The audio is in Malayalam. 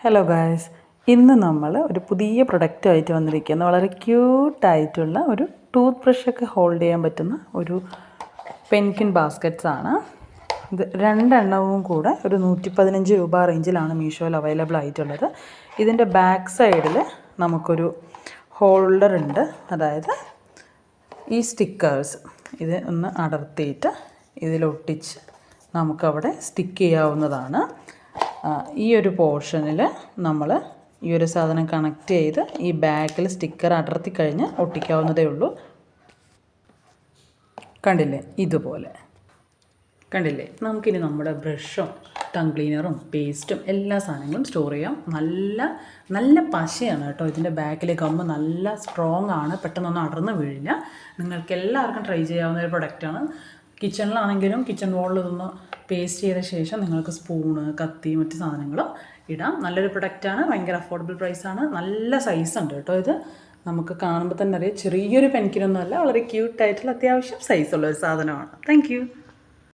ഹലോ ഗായ്സ്, ഇന്ന് നമ്മൾ ഒരു പുതിയ പ്രൊഡക്റ്റായിട്ട് വന്നിരിക്കുന്ന വളരെ ക്യൂട്ടായിട്ടുള്ള ഒരു ടൂത്ത് ബ്രഷൊക്കെ ഹോൾഡ് ചെയ്യാൻ പറ്റുന്ന ഒരു പെൻകിൻ ബാസ്ക്കറ്റ്സ് ആണ്. ഇത് രണ്ടെണ്ണവും കൂടെ ഒരു 115 രൂപ റേഞ്ചിലാണ് മീഷോയിൽ അവൈലബിൾ ആയിട്ടുള്ളത്. ഇതിൻ്റെ ബാക്ക് സൈഡിൽ നമുക്കൊരു ഹോൾഡർ ഉണ്ട്. അതായത് ഈ സ്റ്റിക്കേഴ്സ് ഇത് ഒന്ന് അടർത്തിയിട്ട് ഇതിലൊട്ടിച്ച് നമുക്കവിടെ സ്റ്റിക്ക് ചെയ്യാവുന്നതാണ്. ഈ ഒരു പോർഷനിൽ നമ്മൾ ഈ ഒരു സാധനം കണക്ട് ചെയ്ത് ഈ ബാക്കിൽ സ്റ്റിക്കർ അടർത്തി കഴിഞ്ഞ് ഒട്ടിക്കാവുന്നതേ ഉള്ളൂ. കണ്ടില്ലേ, ഇതുപോലെ കണ്ടില്ലേ. നമുക്കിനി നമ്മുടെ ബ്രഷും ടങ് ക്ലീനറും പേസ്റ്റും എല്ലാ സാധനങ്ങളും സ്റ്റോർ ചെയ്യാം. നല്ല പശയാണ് കേട്ടോ. ഇതിൻ്റെ ബാക്കിലേക്ക് ആകുമ്പോൾ നല്ല സ്ട്രോങ് ആണ്, പെട്ടെന്നൊന്നും അടർന്ന് വീഴില്ല. നിങ്ങൾക്ക് എല്ലാവർക്കും ട്രൈ ചെയ്യാവുന്ന ഒരു പ്രൊഡക്റ്റാണ്. കിച്ചണിലാണെങ്കിലും കിച്ചൺ വോളിൽ ഇതൊന്ന് പേസ്റ്റ് ചെയ്ത ശേഷം നിങ്ങൾക്ക് സ്പൂണ്, കത്തി, മറ്റ് സാധനങ്ങളും ഇടാം. നല്ലൊരു പ്രൊഡക്റ്റാണ്. ഭയങ്കര അഫോർഡബിൾ പ്രൈസാണ്. നല്ല സൈസ് ഉണ്ട് കേട്ടോ. ഇത് നമുക്ക് കാണുമ്പോൾ തന്നെ അറിയാം, ചെറിയൊരു പെൻകിനൊന്നുമല്ല, വളരെ ക്യൂട്ടായിട്ടുള്ള അത്യാവശ്യം സൈസുള്ള ഒരു സാധനമാണ്. താങ്ക്